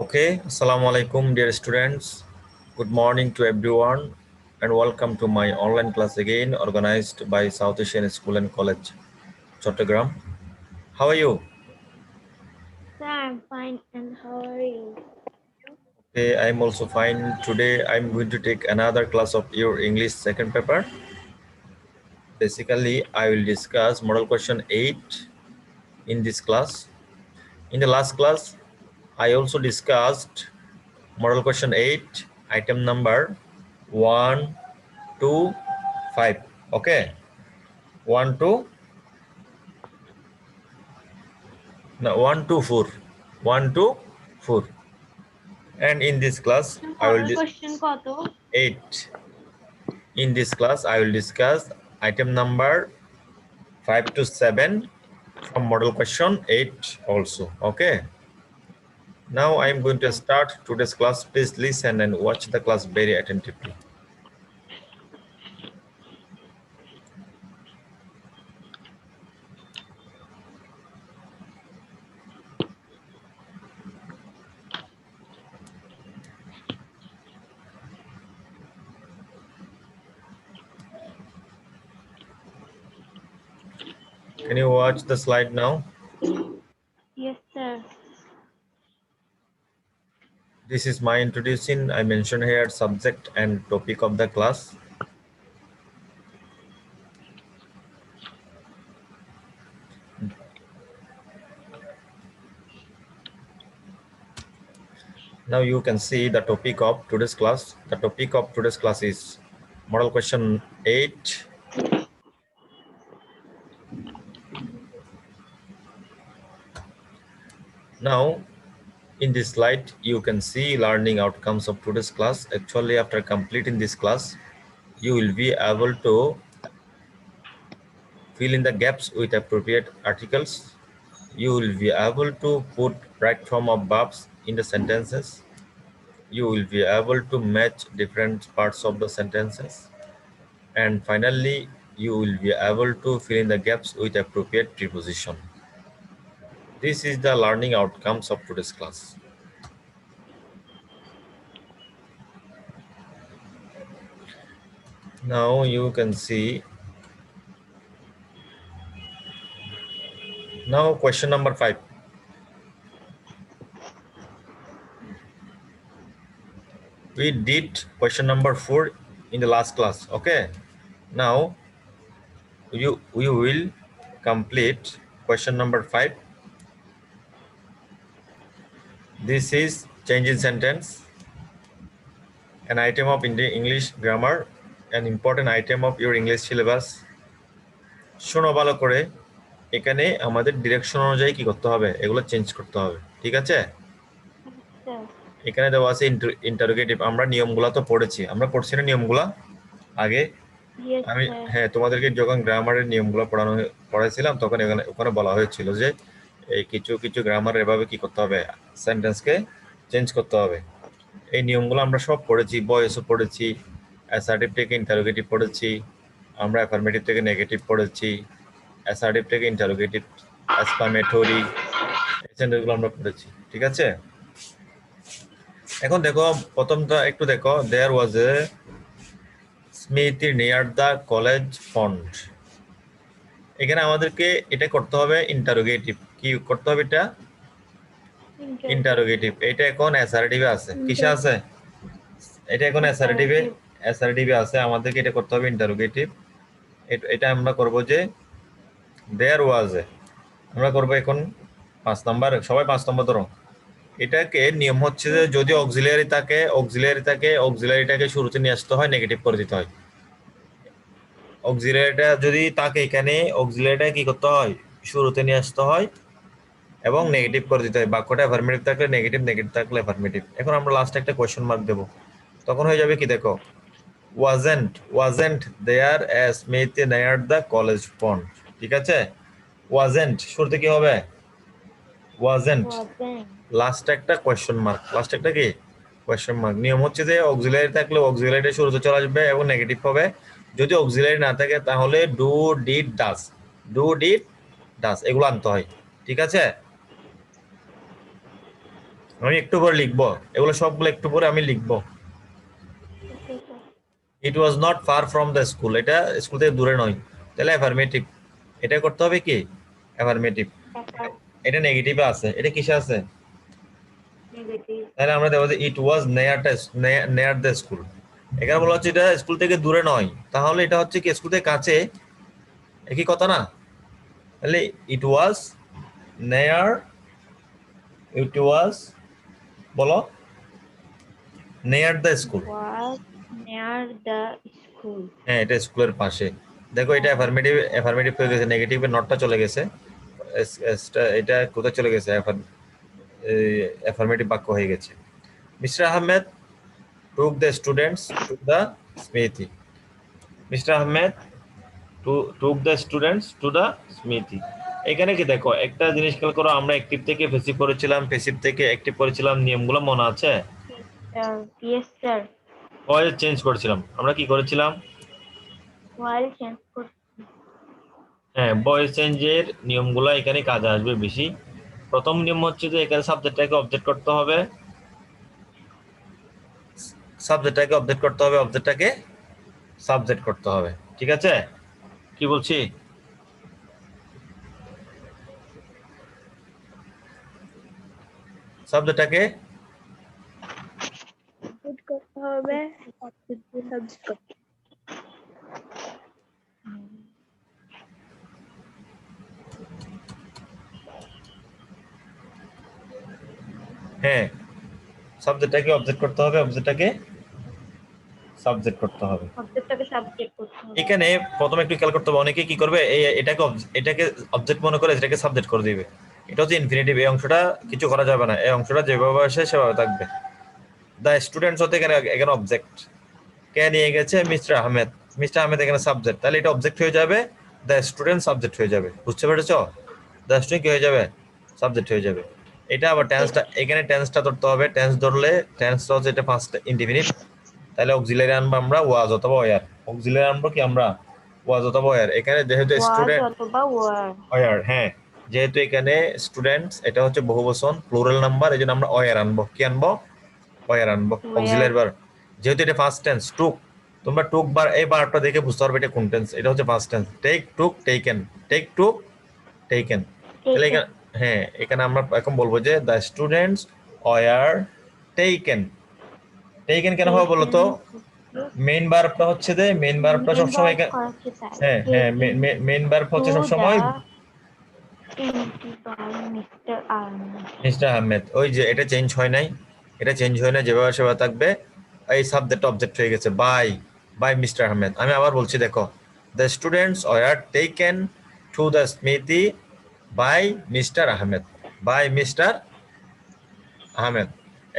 Okay, Assalamu alaikum, dear students. Good morning to everyone, and welcome to my online class again, organized by South Asian School and College, Chattogram. How are you? Sir, I'm fine, and how are you? Okay, I'm also fine. Today, I'm going to take another class of your English second paper. Basically, I will discuss model question 8 in this class. In the last class, I also discussed model question 8, item number 1, 2, 5. Okay. 1 to no 1 to 4, 1 to 4, and in this class I will Question কত? 8. In this class I will discuss item number 5 to 7 from model question 8 also. Okay, now I am going to start today's class. Please listen and watch the class very attentively. Can you watch the slide now? Yes, sir. This is my introduction. I mentioned here subject and topic of the class. Now you can see the topic of today's class. The topic of today's class is model question 8. Now in this slide you can see learning outcomes of today's class. Actually, after completing this class, you will be able to fill in the gaps with appropriate articles. You will be able to put right form of verbs in the sentences. You will be able to match different parts of the sentences. And finally, you will be able to fill in the gaps with appropriate preposition. This is the learning outcomes of today's class. Now you can see. Now question number 5. We did question number 4 in the last class. Okay. Now we will complete question number 5. This is change in sentence, an item of English grammar, an important item of your English syllabus. শোনো ভালো করে, এখানে আমাদের direction অনুযায়ী কি করতে হবে, এগুলো চেঞ্জ করতে হবে। ঠিক আছে, এখানে দেওয়া আছে ইন্টারোগেটিভ। আমরা নিয়মগুলো তো পড়েছি, আমরা পড়ছি না নিয়মগুলা আগে? আমি হ্যাঁ, তোমাদেরকে যখন গ্রামারের নিয়মগুলো পড়াইছিলাম তখন ওখানে বলা হয়েছিল যে এই কিছু কিছু গ্রামার এভাবে কি করতে হবে, সেন্টেন্সকে চেঞ্জ করতে হবে। এই নিয়মগুলো আমরা সব পড়েছি, ভয়েসও পড়েছি, অ্যাসার্টিভ থেকে ইন্টারোগেটিভ পড়েছি, আমরা অ্যাফার্মেটিভ থেকে নেগেটিভ পড়েছি, অ্যাসার্টিভ থেকে ইন্টারোগেটিভ, এক্সক্লামেটরি, এই সেন্টেন্সগুলো আমরা পড়েছি। ঠিক আছে, এখন দেখো প্রথমটা একটু দেখো। There was a smith near the college front. এখানে আমাদেরকে এটা করতে হবে ইন্টারোগেটিভ। কি করতে হবে? এটা ইন্টারোগেটিভ। এটা এখন অ্যাসার্টিভে আছে। কিসে আছে? এটা এখন অ্যাসার্টিভে আছে। আমাদেরকে এটা করতে হবে ইন্টারোগেটিভ। এটা আমরা করব যে দেয়ার ওয়াজ এ, আমরা করব এখন 5 নাম্বার। সবাই 5 নম্বর ধরো। এটাকে নিয়ম হচ্ছে যে যদি অক্সিলিয়ারি থাকে অক্সিলিয়ারিটাকে শুরুতে নিয়ে আসতে হয়, নেগেটিভ করে দিতে হয়। অক্সিলিয়ারিটা যদি থাকে এখানে, অক্সিলিয়ারিটা কি করতে হয়, শুরুতে নিয়ে আসতে হয় এবং নেগেটিভ করে দিতে হয়। বাক্যটা অ্যাফার্মেটিভ থাকলে নেগেটিভ, নেগেটিভ থাকলে অ্যাফার্মেটিভ। এখন আমরা লাস্টে একটা কোয়েশ্চেন মার্ক দেব, তখন হয়ে যাবে কি দেখো, wasn't there as smith near the college front. ঠিক আছে, ওয়াজেন্ট শুরুতে কি হবে, ওয়াজেন্ট, লাস্টে একটা কোয়েশ্চেন মার্ক। লাস্টে একটা কি কোয়েশ্চেন মার্ক। নিয়ম হচ্ছে যে অক্সিলারি থাকলে অক্সিলারিটা শুরুতে চলে আসবে এবং নেগেটিভ হবে। যদি অক্সিলারি না থাকে তাহলে ডু, ডিড, ডাস এগুলো আনতে হয়। ঠিক আছে, আমি একটু পরে লিখবো, এগুলো সবগুলো একটু পরে আমি লিখবো। Okay, sir. It was not far from the school, এটা স্কুল থেকে দূরে নয়, তাহলে অ্যাফার্মেটিভ। এটা করতে হবে কি অ্যাফার্মেটিভ। Affirm. এটা নেগেটিভে আছে, এটা কিসে আছে? Negative. তাহলে আমরা দেখবো যে it was near the school. এখানে বলা হচ্ছে এটা স্কুল থেকে দূরে নয়, তাহলে এটা হচ্ছে কি স্কুল থেকে কাছে, একই কথা না? তাহলে ইট ওয়াজ নেয়ার, ইট ওয়াজ, বলো, near the school. Was near the school. হ্যাঁ, এটা স্কুলের পাশে। দেখো এটা অ্যাফার্মেটিভ, অ্যাফার্মেটিভ হয়ে গেছে, নেগেটিভে নটটা চলে গেছে, এটা কোথায় চলে গেছে? অ্যাফার্মেটিভ বাক্য হয়ে গেছে। Mister Ahmed took the students to the smithy. Mister Ahmed took the students to the smithy. এখানে কি দেখো একটা জিনিস খেয়াল করো, আমরা অ্যাক্টিভ থেকে প্যাসিভ করেছিলাম, প্যাসিভ থেকে অ্যাক্টিভ করেছিলাম, নিয়মগুলো মনে আছে? Yes, sir. ভয়েস চেঞ্জ করেছিলাম, আমরা কি করেছিলাম? While change could হ্যাঁ, ভয়েস চেঞ্জের নিয়মগুলো এখানে কাজে আসবে বেশি। প্রথম নিয়ম হচ্ছে যে এখানে সাবজেক্টটাকে অবজেক্ট করতে হবে, সাবজেক্টটাকে অবজেক্ট করতে হবে, অবজেক্টটাকে সাবজেক্ট করতে হবে। ঠিক আছে, কি বলছি? সাবজেক্টটাকে করতে হবে, subject করতে হ্যাঁ, সাবজেক্টটাকে অবজেক্ট করতে হবে, অবজেক্টটাকে সাবজেক্ট করতে হবে। অবজেক্টটাকে সাবজেক্ট করতে হবে। এখানে প্রথমে একটু খেয়াল করতে হবে, অনেকে কি করবে এটাকে অবজেক্ট মনে করে এটাকে সাবজেক্ট করে দিবে। এটা হচ্ছে ইনফিনিটিভ, এই অংশটা কিছু করা যাবে না, এই অংশটা যেভাবে আসে সেভাবে থাকবে। দ্য স্টুডেন্টস হতে এখানে এখানে অবজেক্ট, কে নিয়ে গেছে? মিস্টার আহমেদ। মিস্টার আহমেদ এখানে সাবজেক্ট, তাহলে এটা অবজেক্ট হয়ে যাবে, দ্য স্টুডেন্ট সাবজেক্ট হয়ে যাবে। বুঝতে পেরেছো? দ্য স্টুডেন্ট কি হয়ে যাবে? সাবজেক্ট হয়ে যাবে। এটা আবার টেন্সটা, এখানে টেন্সটা ধরতে হবে, টেন্স ধরলে টেন্সটা হচ্ছে এটা ফার্স্ট ইনডিফিনিট, তাহলে অক্সিলারি আনবো আমরা ওয়াজ অথবা ওয়ার। অক্সিলারি আনবো কি আমরা? ওয়াজ অথবা ওয়ার। এখানে যেহেতু was স্টুডেন্ট অথবা were। ওয়ার, হ্যাঁ, যেহেতু এখানে স্টুডেন্টস এটা হচ্ছে বহুবচন প্লুরাল নাম্বার, এই জন্য আমরা ওয়ার আনবো। কি আনবো? ওয়ার আনবো, অক্সিলারি বার। যেহেতু এটা ফার্স্ট টেন্স টুক, তোমরা টুক বার এই বারটা দেখে বুঝতে পারবে এটা কোন টেন্স। এটা হচ্ছে first tense, take took taken, take took taken. তাহলে এখানে, হ্যাঁ, এখানে আমরা এখন বলবো যে the students were taken. Taken কেন হবে বলো তো? মেইন ভার্বটা হচ্ছে যে মেইন ভার্বটা সবসময় হ্যাঁ হ্যাঁ মেইন ভার্ব হচ্ছে সবসময় মিস্টার আহমেদ। ওই যে এটা চেঞ্জ হয় নাই, এটা চেঞ্জ হয় না, যেভাবে সেভাবে থাকবে। এই সাবজেক্ট অবজেক্ট হয়ে গেছে বাই মিস্টার আহমেদ। আমি আবার বলছি, দেখো, the students were taken to the smithy by mister Ahmed, by mister Ahmed.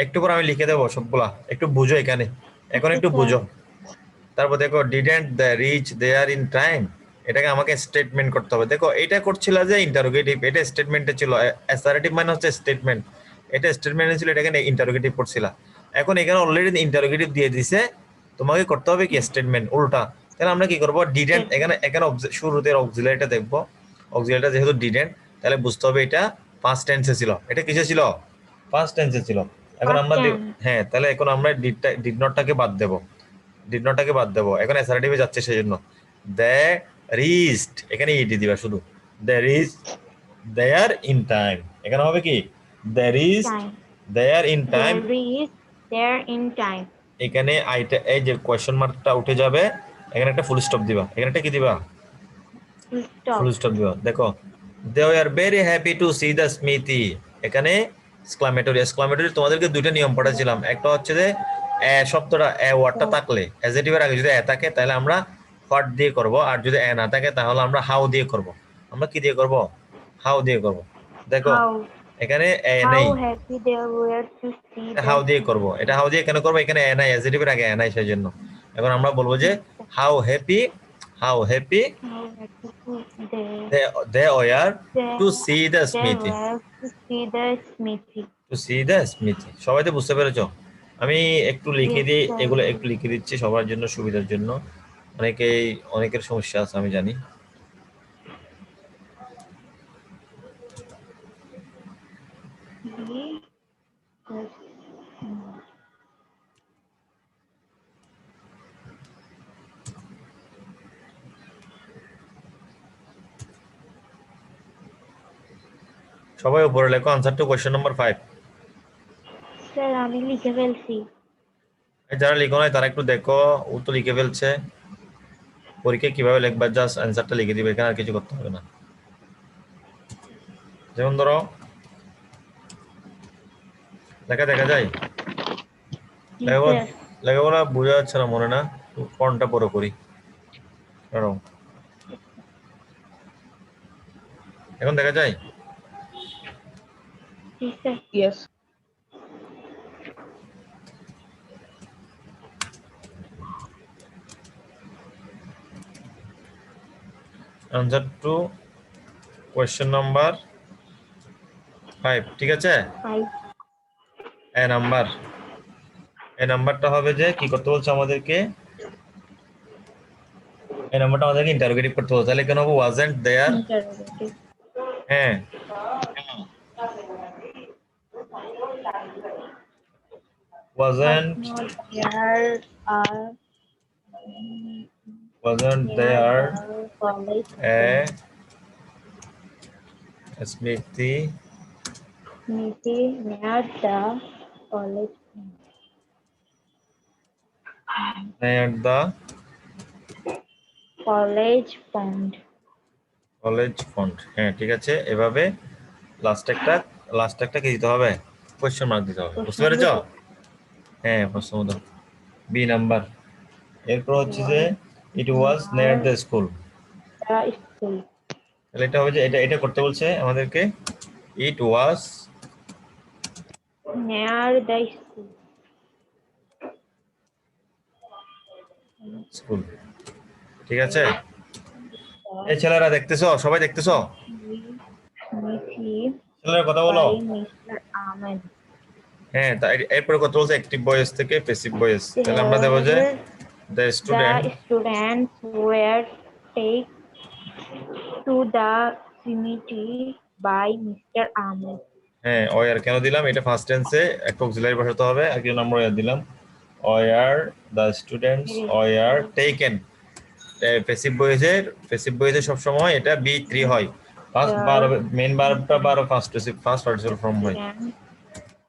একটু পর আমি লিখে দেবো সবগুলা, একটু বুঝো এখানে, এখন একটু বুঝো। তারপর দেখো didn't the reach there in time, এটাকে আমাকে স্টেটমেন্ট করতে হবে। দেখো এটা করছিল যে ইন্টারোগেটিভ, এটা স্টেটমেন্টে ছিল, অ্যাসারেটিভ মানে হচ্ছে স্টেটমেন্ট, এটা স্টেটমেন্টে ছিল, এটাকে ইন্টারোগেটিভ করছিল। এখন এখানে অলরেডি ইন্টারোগেটিভ দিয়ে দিছে, তোমাকে করতে হবে কি স্টেটমেন্ট উল্টা। তাহলে আমরা কি করবো? ডিডেন্ট, এখানে এখানে শুরুতে অক্সিলারিটা দেখবো, অক্সিলারিটা যেহেতু ডিডেন্ট, তাহলে বুঝতে হবে এটা পাস্ট টেন্সে ছিল। এটা কিসে ছিল? পাস্ট টেন্সে ছিল। এখন আমরা হ্যাঁ, তাহলে এখন আমরা ডিড নটটাকে বাদ দেবো, ডিড নটটাকে বাদ দেবো, এখন অ্যাসারেটিভে যাচ্ছে, সেই জন্য দ্য রিস্ট, এখানে ইডি দিবা শুধু, the reached there in time. এখানে হবে কি? The reached there in time. এখানে আইটা, এই যে কোয়েশ্চন মার্কটা উঠে যাবে, এখানে একটা ফুল স্টপ দিবা, এখানে একটা কি দিবা? ফুল স্টপ দিবা। দেখো, they are very happy to see the smithy, এখানে এক্সক্লামেটরি। এক্সক্লামেটরি তোমাদেরকে দুইটা নিয়ম পড়াছিলাম, একটা হচ্ছে যে শব্দটা ওয়ার্ডটা থাকলে অ্যাডজেক্টিভের আগে যদি থাকে তাহলে আমরা হোয়াট দিয়ে করব, আর যদি না থাকে তাহলে আমরা হাউ দিয়ে করব। আমরা কি দিয়ে করব? হাউ দিয়ে করব। দেখো এখানে নেই, হাউ দিয়ে করব। এটা হাউ দিয়ে কেন করব? এখানে নাই, অ্যাডজেক্টিভের আগে নাই, সেই জন্য এখন আমরা বলবো যে how happy, how happy they were to see the smithy, to see the smithy. সবাই তো বুঝতে পেরেছো? আমি একটু লিখে দিই, এগুলো একটু লিখে দিচ্ছি সবার জন্য সুবিধার জন্য, অনেকের সমস্যা আছে আমি জানি। সবাই উপরে লেখো answer to question number 5। Sir আমি লিখে ফেলছি। যারা লিখো নাই তারা একটু দেখো, ও তো লিখে ফেলছে। পরীক্ষায় কিভাবে লিখবা, জাস্ট অ্যান্সারটা লিখে দিবে, এখানে আর কিছু করতে হবে না। যেমন ধরো লেখা দেখা যায়, জি লেখাগুলো স্যার। লেখাগুলো বোঝা যাচ্ছে না মনে না, ফন্টটা বড় করি। কারণ এখন দেখা যায়। জি sir. Yes. Answer to question number 5, ঠিক আছে। ফাইভ। এ নাম্বার, এই নাম্বারটা হবে যে কি করতে বলছে আমাদেরকে, এই নাম্বারটা আমাদেরকে ইন্টারোগেটিভ করতে বলছে। তাহলে কেন হবে ওয়াজন্ট দেয়ার। ইন্টারোগেটিভ। হ্যাঁ, Was wasn't not there a wasn't near there the college a Smithy meeting near the college near the college pond. College font. হ্যাঁ ঠিক আছে, এভাবে লাস্ট একটা কি দিতে হবে, কোয়েশ্চেন মার্ক দিতে হবে, বুঝতে পেরেছ? হ্যাঁ প্রশ্নবোধক। বি নাম্বার, এরপর হচ্ছে যে it was near the school. The school. তাহলে এটা হবে যে এটা এটা করতে বলছে আমাদেরকে, ইট ওয়াজ Near the school. স্কুল, ঠিক আছে। এই ছেলেরা দেখতেছো, সবাই দেখতেছো, Smithy ছেলেরা কথা বলো। by Mr. Ahmed. হ্যাঁ এরপরে কথা বলছে অ্যাক্টিভ ভয়েস থেকে প্যাসিভ ভয়েস। তাহলে আমরা দেবো যে There the student, the students were taken to the cemetery by Mr. Ahmed. হ্যাঁ ওয়ার কেন দিলাম, এটা ফার্স্ট টেন্সে একটা অক্সিলারি বসাতে হবে, আর কি নাম্বার ওয়ার দিলাম, were the students were taken. Passive ভয়েসে সব সময় এটা বি3 হয়। ফার্স্ট বার মেইন ভার্বটা ফার্স্ট পার্টিসিপাল ফর্ম হয়।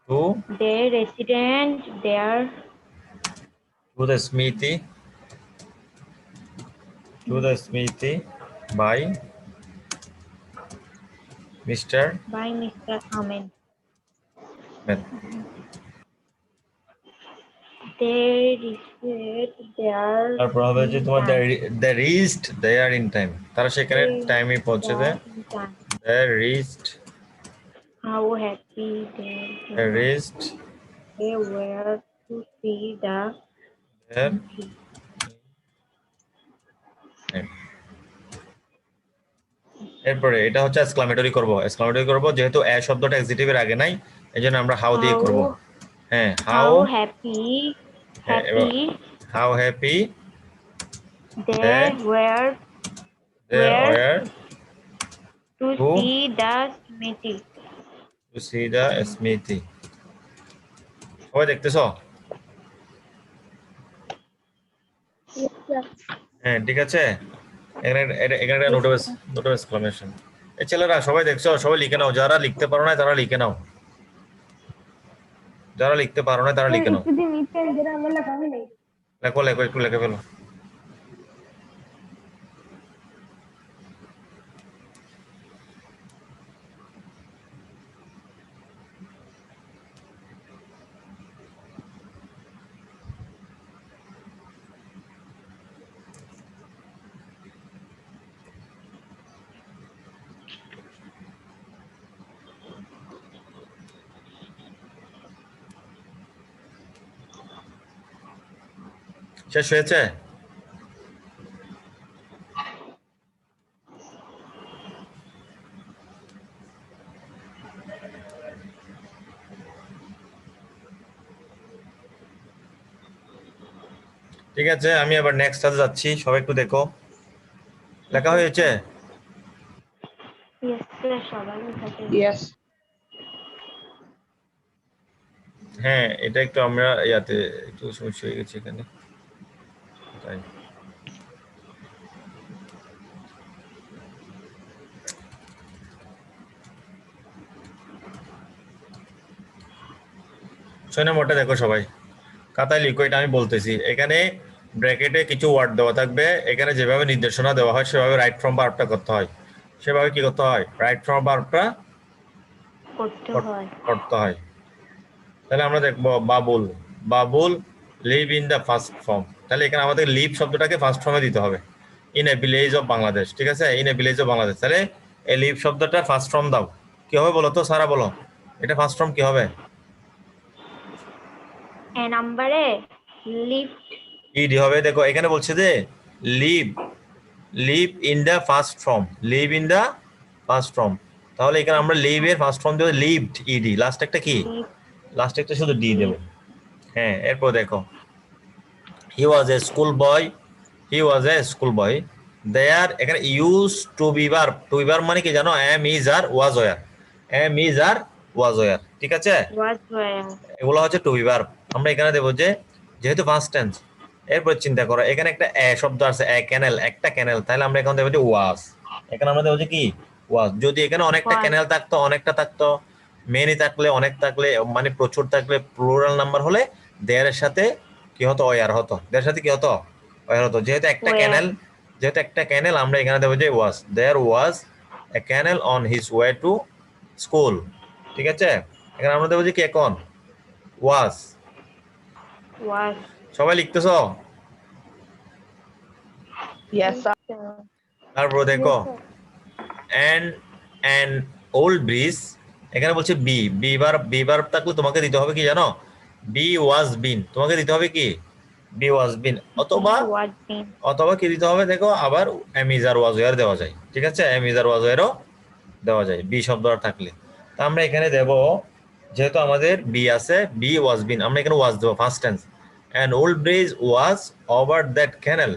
To The resident there the smithy, by mister by Mr. Ahmed. ম্যাথ। They received their তারপর হবে যে তোমার the reached there in time, তারা সেখানে টাইমে পৌঁছেছে। The reached, How happy the reached they were to see the there country. Time. এরপরে এটা হচ্ছে এক্সক্লামেটরি করব, যেহেতু এ শব্দটা এক্সিটিভের আগে নাই, এজন্য আমরা হাউ দিয়ে করব। হ্যাঁ How happy how happy they were were to to see the Smithy. See the smithy. সবাই দেখতেছো? হ্যাঁ ঠিক আছে, এখানে এখানে একটা নোট এক্সক্লামেশন। এই ছেলেরা সবাই দেখছো, সবাই লিখে নাও, যারা লিখতে পারো না তারা লিখে নাও, যারা লিখতে পারো না তারা লিখে নাও। লেখো লেখো, একটু লিখে ফেলো। শেষ হয়েছে? ঠিক আছে, আমি আবার নেক্সট ক্লাসে যাচ্ছি, সবাই একটু দেখো। লেখা হয়েছে? Yes, sir, সবাই থাকে। Yes. হ্যাঁ এটা একটু আমরা ইয়াতে একটু সমস্যা হয়ে গেছে এখানে, তাই। 6 নম্বরটা দেখো সবাই খাতায় লিখো, এটা আমি বলতেছি। এখানে ব্র্যাকেটে কিছু ওয়ার্ড দেওয়া থাকবে, এখানে যেভাবে নির্দেশনা দেওয়া হয় সেভাবে রাইট ফ্রম ভার্বটা করতে হয়। সেভাবে কি করতে হয়? রাইট ফ্রম ভার্বটা করতে হয়। তাহলে আমরা দেখবো Babul, Babul leave in the first form. তাহলে এখানে আমাদের লিভ শব্দটাকে ফার্স্ট ফর্মে দিতে হবে। In a village of Bangladesh, ঠিক আছে? In a village of Bangladesh. তাহলে এই লিভ শব্দটা ফার্স্ট ফর্ম দাও। কি হবে বলো তো, সারা বলো, এটা ফার্স্ট ফর্ম কি হবে? A number lift. ইডি হবে। দেখো এখানে বলছে যে live, live in the first form, live in the first form. তাহলে এখানে আমরা লিভ এর ফার্স্ট ফর্ম দেবো লিভড, ইডি, লাস্ট একটা কি, লাস্ট একটা শুধু ডি দেবো। হ্যাঁ, এরপর দেখো হি ওয়াজ এ school boy, he was A school boy. There, এখানে use to be verb, to be verb মানে কি জানো? Am is are was were, am is are was were, ঠিক আছে? Was where? এগুলো হচ্ছে টু বি ভার্ব। আমরা এখানে দেবো যে যেহেতু ফার্স্ট টেন্স। এরপর চিন্তা করো, এখানে একটা এ শব্দ আছে, এ ক্যানেল, একটা ক্যানেল, তাহলে আমরা এখন দেবো যে ওয়াজ। এখানে আমরা দেবো যে কি, ওয়াজ। যদি এখানে অনেকটা ক্যানেল থাকতো, অনেকটা থাকতো, মেনি থাকলে, অনেক থাকলে, মানে প্রচুর থাকলে, প্লুরাল নাম্বার হলে দেয়ার এর সাথে কি হতো? ওয়ার হতো। দেয়ার সাথে কি হতো? ওয়ার হতো। যেহেতু একটা ক্যানেল, যেহেতু একটা ক্যানেল, আমরা এখানে দেবো যে was. There was a canal on his way to school, ঠিক আছে? এখানে আমরা দেবো যে কি এখন ওয়াজ। Was. সবাই লিখতেছো? Yes, sir. তারপর দেখো অ্যান্ড অ্যান ওল্ড ব্রিজ, এখানে বলছে বি, বি ভার্ব থাকলে তোমাকে দিতে হবে কি জানো? বি ওয়াজ বিন, তোমাকে দিতে হবে কি? বি ওয়াজ বিন, অথবা Was been. অথবা কি দিতে হবে? দেখো আবার am is are was were দেওয়া যায়, ঠিক আছে? এম ইজ আর ওয়াজ ওয়ারও দেওয়া যায় বি শব্দটা থাকলে। তা আমরা এখানে দেব, যেহেতু আমাদের বি আছে, বি ওয়াজ বিন, আমরা এখানে ওয়াজ দেবো first tense. An old bridge was over that canal,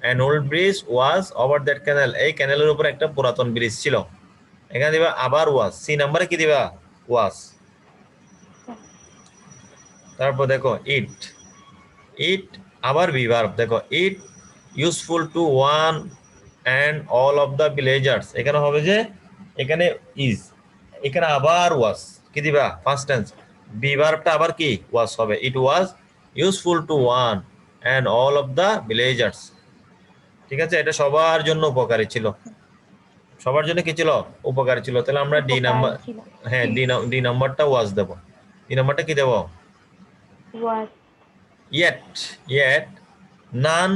an old bridge was over that canal, এই ক্যানেলের উপর একটা পুরাতন ব্রিজ ছিল। এখানে দিবা আবার ওয়াজ, সি নাম্বারে কি দিবা? ওয়াজ। তারপর দেখো ইট, ইট আবার বি ভার্ব। দেখো it useful to one and all of the villagers, এখানে হবে যে এখানে ইজ, এখানে আবার ওয়াজ, কি দিবা? First tense. বি ভার্বটা আবার কি? ওয়াজ হবে। It was useful to one and all of the villagers, ঠিক আছে? এটা সবার জন্য উপকারী ছিল, সবার জন্য কি ছিল? উপকারী ছিল। তাহলে আমরা ডি নাম্বার, হ্যাঁ ডি নাম্বারটা ওয়াজ দেব। ডি নাম্বারটা কি দেব? Was. Yet, yet none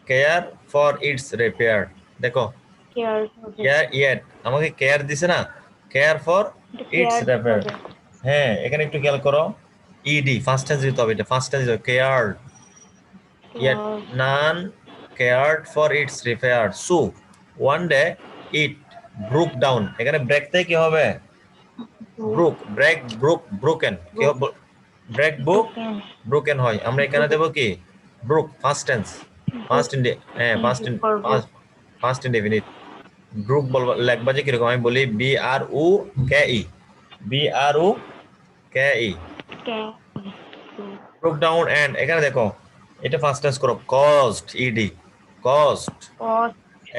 care for its repair. দেখো Care. ইয়েট আমাকে কেয়ার দিছে না, কেয়ার ফর ইটস রিপেয়ার। হ্যাঁ, এখানে একটু খেয়াল করো, ইডি ফার্স্ট টেন্স দিতে হবে, এটা ফার্স্ট টেন্স দিতে হবে, care. Yet none cared for its repair. So one day it broke down. এখানে ব্রেক থেকে কি হবে? Broke, break, broke, broken. কি হবে? ব্রেক, বুক, ব্রোকেন হয়। আমরা এখানে দেব কি? Broke first tense, first in, হ্যাঁ ফার্স্ট ইনডেফিনিট। ব্রুক বলবো, লেখবা যে কিরকম? আমি বলি B R O K E, B R O K E, Care. Broke down. And এখানে দেখো এটা ফার্স্ট টেন্স করো, cost, ED, cost Was.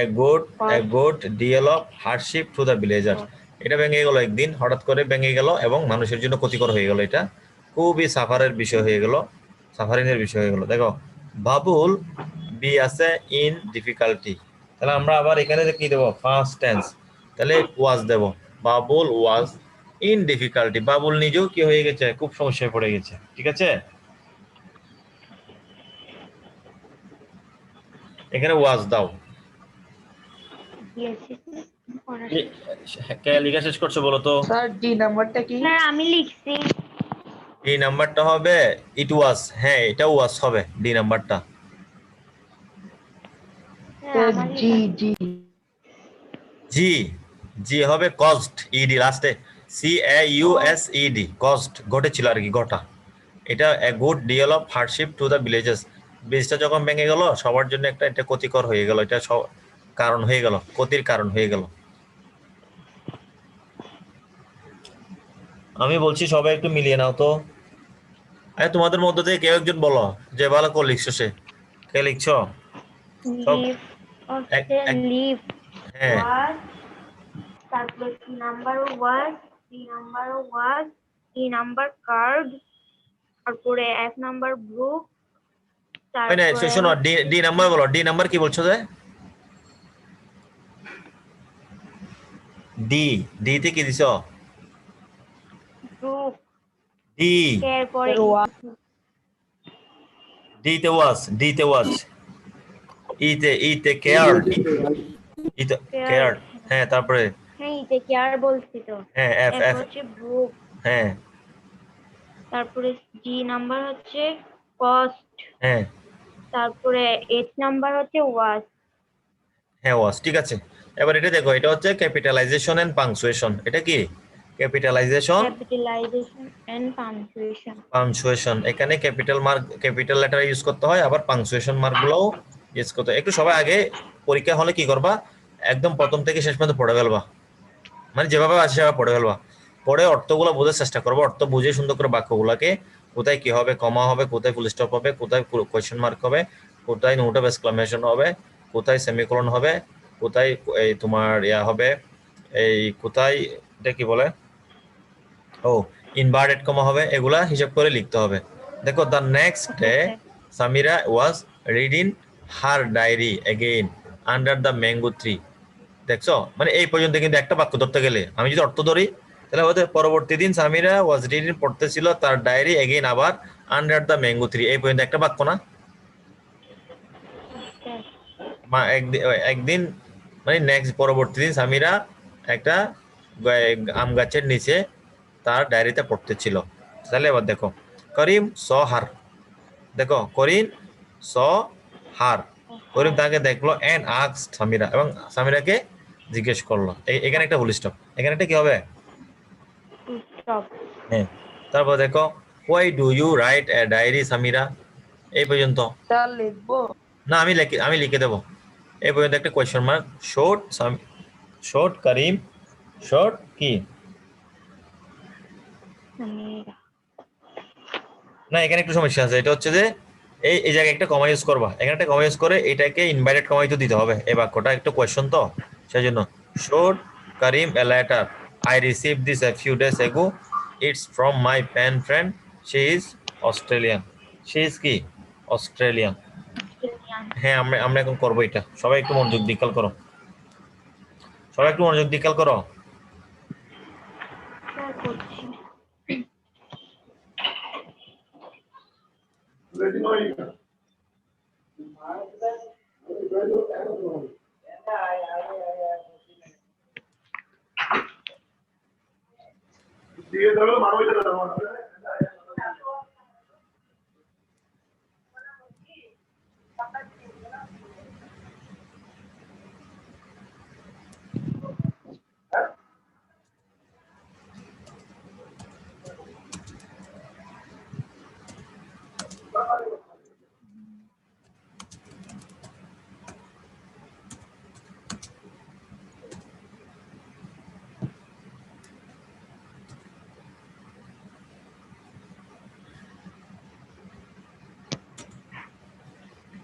a good deal of hardship to the villagers. এটা ভেঙে গেল একদিন, হঠাৎ করে ভেঙে গেল এবং মানুষের জন্য ক্ষতিকর হয়ে গেল। এটা খুবই সাফারের বিষয় হয়ে গেল, সাফারিং এর বিষয় হয়ে গেল। দেখো বাবুল বি আছে ইন ডিফিকাল্টি, তাহলে আমরা আবার এখানে কি দেব? ফার্স্ট টেন্স, তাহলে ওয়াজ দেব। Babul was in difficulty, Babul নিজেও কি হয়ে গেছে? খুব সমস্যায় পড়ে গেছে, ঠিক আছে? এখানে ওয়াজ দাও। Yes. কে লেখা শেষ করছো বলো তো? স্যার ডি নাম্বারটা কি? স্যার আমি লিখছি। ডি নাম্বারটা হবে ইট ওয়াজ, হ্যাঁ এটা ওয়াজ হবে ডি নাম্বারটা। স্যার আমার জি লেখা। জি জি, জি হবে কস্ট, ইডি লাস্টে, C A U S ED, caused, ঘটেছিল আর কি, ঘটা। এটা a good deal of hardship to the villages, ব্রিজটা যখন ভেঙে গেল সবার জন্য একটা এটা ক্ষতিকর হয়ে গেল, এটা কারণ হয়ে গেল, ক্ষতির কারণ হয়ে গেল। আমি বলছি সবাই একটু মিলিয়ে নাও তো। আরে তোমাদের মধ্যে থেকে কেউ একজন বলো যে ভালো করে লিখছো, সে কে লিখছো? সব লিভ এক- হচ্ছে এক- লিভ হ্যাঁ ওয়াজ, তারপরে নাম্বার ওয়াজ, থ্রি নাম্বার ওয়াজ, থ্রি নাম্বার কার্ড, তারপরে 1 নাম্বার ব্রুক, ওই না তারপরে শোনো ডি নাম্বার বলো, ডি নাম্বার কি বলছো যে ডি ডি তে কি দিছো? ব্রুক, ডি এরপরে ডি তে ওয়াজ ই তে কেয়ার্ড কেয়ার্ড হ্যাঁ তারপরে হ্যাঁ ইতে কেয়ার বলছি তো। হ্যাঁ এফ এরপর এফ হচ্ছে ব্রুক, হ্যাঁ তারপরে জি নাম্বার হচ্ছে কস্ট, হ্যাঁ তারপরে 8 নাম্বার হচ্ছে ওয়াজ। হ্যাঁ ওয়াজ ঠিক আছে। এবার এটা দেখো, এটা হচ্ছে ক্যাপিটালাইজেশন এন্ড পাংচুয়েশন। এটা কি capitalization capitalization and punctuation. Punctuation, এখানে capital mark capital letter use করতে হয়, আবার পাংচুয়েশন মার্ক গুলোও ইউজ করতে হয়। একটু সবাই আগে পরীক্ষা হলে কি করবা, একদম প্রথম থেকে শেষ পর্যন্ত পড়ে ফেলবা, মানে যেভাবে আছে সেভাবে পড়ে ফেলবা, পড়ে অর্থগুলো বোঝার চেষ্টা করবো, অর্থ বুঝে সুন্দর করে বাক্যগুলোকে কোথায় কি হবে, কমা হবে, কোথায় ফুল স্টপ হবে, কোথায় কোয়েশ্চেন মার্ক হবে, কোথায় নোট অফ এক্সক্লামেশন হবে, কোথায় সেমিকোলন হবে, কোথায় এই তোমার ইয়া হবে, এই কোথায় এটা কি বলে ও ইনভার্টেড কমা হবে, এগুলা হিসাব করে লিখতে হবে। দেখো the next day Samira was reading her diary again under the mango tree. দেখছো, মানে এই পর্যন্ত কিন্তু একটা বাক্য ধরতে গেলে আমি যদি অর্থ ধরি তাহলে হয়তো পরবর্তী দিন সামিরা ওয়াজ রিডিং পড়তেছিল তার ডায়েরি এগেইন আবার আন্ডার দ্য ম্যাঙ্গো ট্রি, এই পর্যন্ত একটা বাক্য না? একদিন মানে নেক্সট পরবর্তী দিন সামিরা একটা আম গাছের নিচে তার ডায়েরিতে পড়তেছিল। তাহলে এবার দেখো করিম স হার, দেখো করিম স হার, করিম তাকে দেখলো এন্ড আস্কড সামিরা, এবং সামিরাকে জিজ্ঞেস করলো। এখানে একটা ফুল স্টপ, এখানে একটা কি হবে স্টপ। হ্যাঁ। তারপর দেখো why do you write a diary Samira, এই পর্যন্ত তা লিখবো। না আমি লিখে দেবো। এই পর্যন্ত একটা কোয়েশ্চেন মার্ক, শর্ট শর্ট করিম শর্ট কি সামিরা, না এখানে একটু সমস্যা আছে, এটা হচ্ছে যে এই জায়গায় একটা কমা ইউজ করবা, এখানে একটা কমা ইউজ করে এটাকে ইনভাইটেড কমাই তো দিতে হবে, এই বাক্যটা একটু কোয়েশ্চন তো সেই জন্য। Showed Karim a letter I received this a few days ago, it's from my pen friend, she is Australian, she is কি অস্ট্রেলিয়ান। অস্ট্রেলিয়ান। হ্যাঁ আমরা আমরা এখন করবো এটা, সবাই একটু মনোযোগ দিয়ে খেয়াল করো, সবাই একটু মনোযোগ দিয়ে খেয়াল করো। স্যার করছি।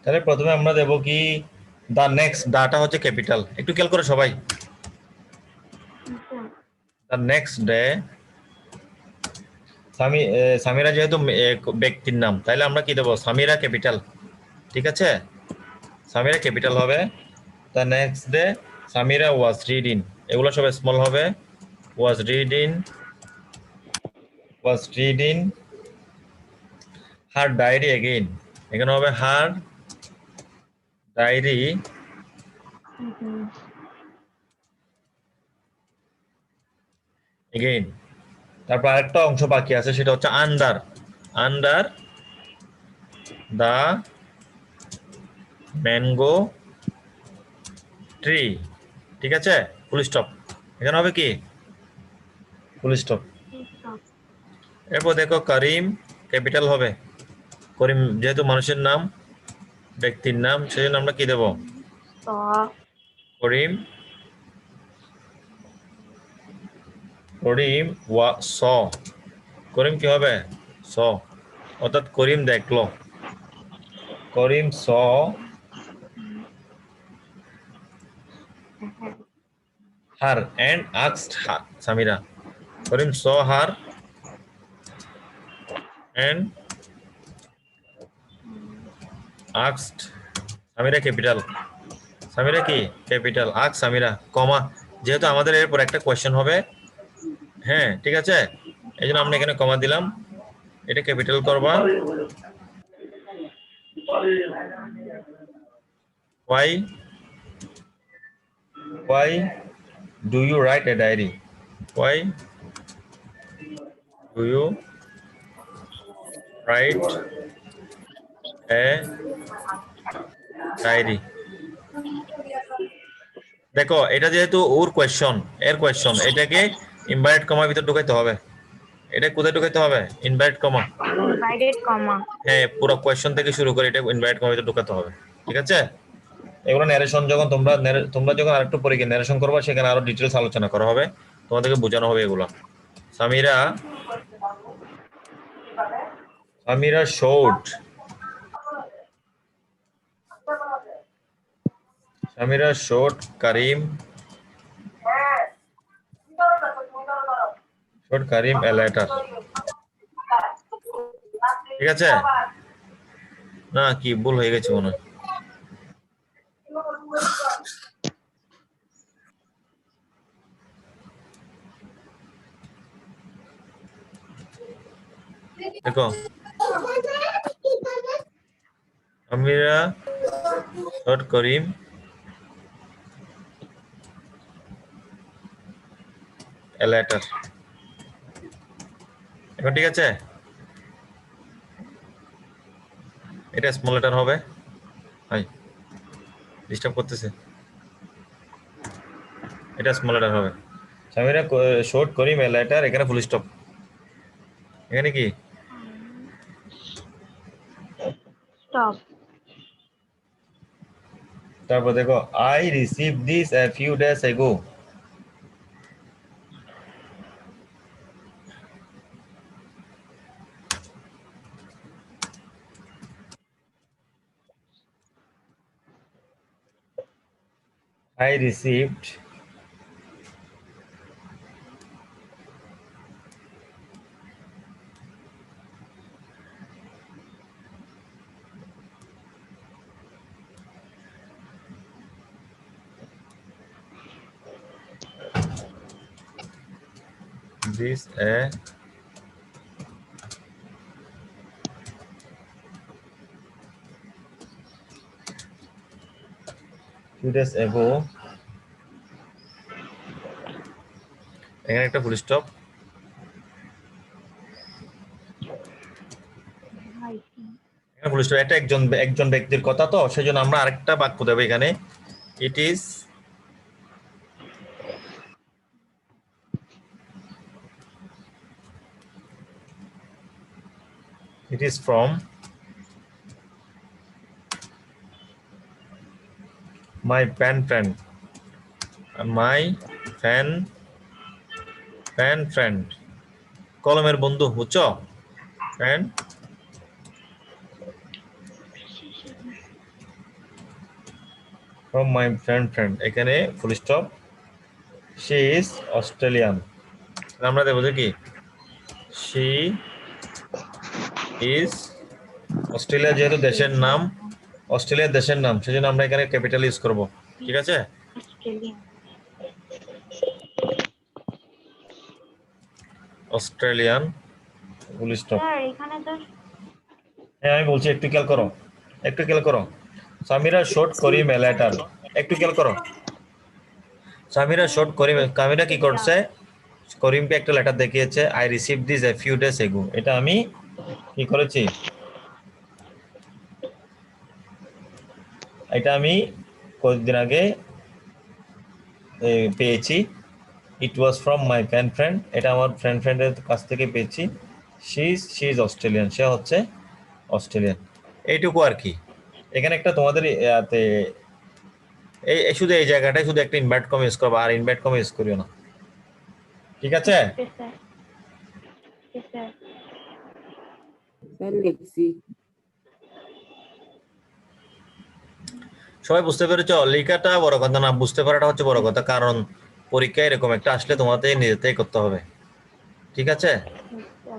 তাহলে প্রথমে আমরা দেব কি দা নেক্সট, দাটা হচ্ছে ক্যাপিটাল, একটু খেয়াল করো সবাই। দা নেক্সট ডে সামিরা যেহেতু ব্যক্তির নাম, তাহলে আমরা কি দেবো সামিরা ক্যাপিটাল, ঠিক আছে সামিরা ক্যাপিটাল হবে। The next day Samira was reading, এগুলো সব স্মল হবে, was reading her diary again, এখানে হবে হার ডায়েরি এগেইন। তারপর আরেকটা অংশ বাকি আছে, সেটা হচ্ছে আন্ডার দা ম্যাঙ্গো ট্রি, ঠিক আছে ফুল স্টপ, এখানে হবে কি ফুল স্টপ। এরপর দেখো করিম ক্যাপিটাল হবে, করিম যেহেতু মানুষের নাম ব্যক্তির নাম সেই জন্য আমরা কি দেব করিম স, করিম কি হবে স, অর্থাৎ করিম দেখলো, Karim saw her and asked Samira, Karim saw her and asked Samira capital, Samira কি ক্যাপিটাল, asked সামিরা কমা, যেহেতু আমাদের এরপর একটা কোয়েশ্চেন হবে, হ্যাঁ ঠিক আছে, এই জন্য আমরা এখানে কমা দিলাম, এটা ক্যাপিটাল করবা। why why do you write a diary, why do you write a diary, দেখো এটা যেহেতু ওর কোয়েশ্চন, এর কোয়েশ্চন, এটাকে ইনভার্টেড কমার ভিতর ঢুকাইতে হবে, এটা কোথায় ঢুকাইতে হবে, ইনভার্টেড কমা, Divided comma. হ্যাঁ পুরো কোয়েশ্চন থেকে শুরু করে এটা ইনভার্টেড কমার ভিতর ঢুকাতে হবে, ঠিক আছে। এগুলো ন্যারেশন যখন তোমরা যখন আরেকটু পরে গিয়ে ন্যারেশন করবা, সেখানে আরো ডিটেলস আলোচনা করা হবে, তোমাদেরকে বোঝানো হবে এগুলো। Samira Samira showed, Samira showed Karim, showed Karim a letter, ঠিক আছে, না কি ভুল হয়ে গেছে মনে হয়, দেখো Samira showed Karim a letter, এখন ঠিক আছে, এটা স্মল লেটার হবে, হাই ডিস্টার্ব করতেছে, এটা স্মল লেটার হবে, Samira showed Karim a letter, এখানে ফুল স্টপ, এখানে কি Stop. তারপর দেখো I received this a few days এগো, I received this a few days ago, এখানে একটা ফুল স্টপ, এখানে ফুল স্টপ, এটা একজন ব্যক্তির কথা, তো সেজন্য আমরা আরেকটা বাক্য দেব এখানে, it is from my friend, my friend কলমের বন্ধু, বুঝছো, ফ্রেন্ড from my friend, এখানে full stop, she is Australian, আমরা দেবো যে কি she is অস্ট্রেলিয়া, যেহেতু দেশের নাম, অস্ট্রেলিয়ার দেশের নাম, সেজন্য আমরা এখানে ক্যাপিটাল ইউজ করব, ঠিক আছে, Australian. Australian full stop, Sir, এখানে তো হ্যাঁ আমি বলছি, একটু খেয়াল করো, Samira short Karim a letter, একটু খেয়াল করো, সামিরা শর্ট করিম, কামিরা কি করছে, করিমকে একটা লেটার দেখিয়েছে, I received this a few days এগো, এটা আমি কি করেছি, এটা আমি কয়েকদিন আগে পেয়েছি, ইট ওয়াজ ফ্রম মাই ফ্রেন্ড, এটা আমার ফ্রেন্ডের কাছ থেকে পেয়েছি, শি ইজ অস্ট্রেলিয়ান, সে হচ্ছে অস্ট্রেলিয়ান, এইটুকু আর কি, এখানে একটা তোমাদের এই শুধু এই জায়গাটায় শুধু একটা ইনভার্ট কম ইউজ করবো, আর ইনভার্ট কম ইউজ করিও না, ঠিক আছে, yes, sir. Yes, sir. লিখছি। সবাই বুঝতে পেরেছো, লেখাটা বড় কথা না, বুঝতে পারাটা হচ্ছে বড় কথা, কারণ পরীক্ষায় এরকম একটা আসলে তোমাদের নিজেতেই করতে হবে, ঠিক আছে, Yes, sir.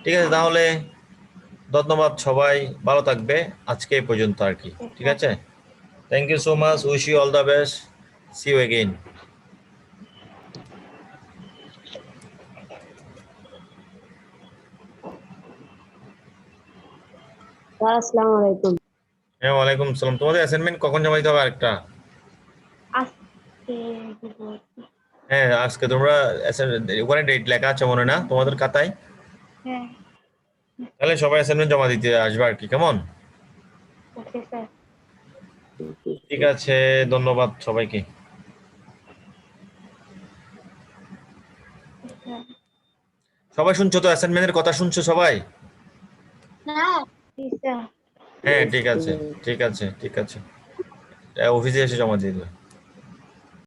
ঠিক আছে, তাহলে ধন্যবাদ সবাই, ভালো থাকবে। আজকে এই পর্যন্ত আর কি, ঠিক আছে? Thank you so much, wish you all the best, see you again. আসসালামু আলাইকুম। হ্যাঁ, ওয়ালাইকুম আসসালাম। তোমাদের অ্যাসাইনমেন্ট কখন জমা দিতে হবে আরেকটা? আজকে দিব। হ্যাঁ, আজকে তোমরা ওখানে ডেট লেখা আছে মনে না তোমাদের খাতায়? হ্যাঁ, তাহলে সবাই অ্যাসাইনমেন্ট জমা দিতে আসবে আর কি, কেমন? Okay sir. ঠিক আছে, ধন্যবাদ সবাইকে। সবাই শুনছো তো? অ্যাসাইনমেন্টের কথা শুনছো সবাই? জি স্যার। হ্যাঁ, ঠিক আছে, ঠিক আছে, ঠিক আছে। অফিসে এসে জমা দিয়ে দেবে।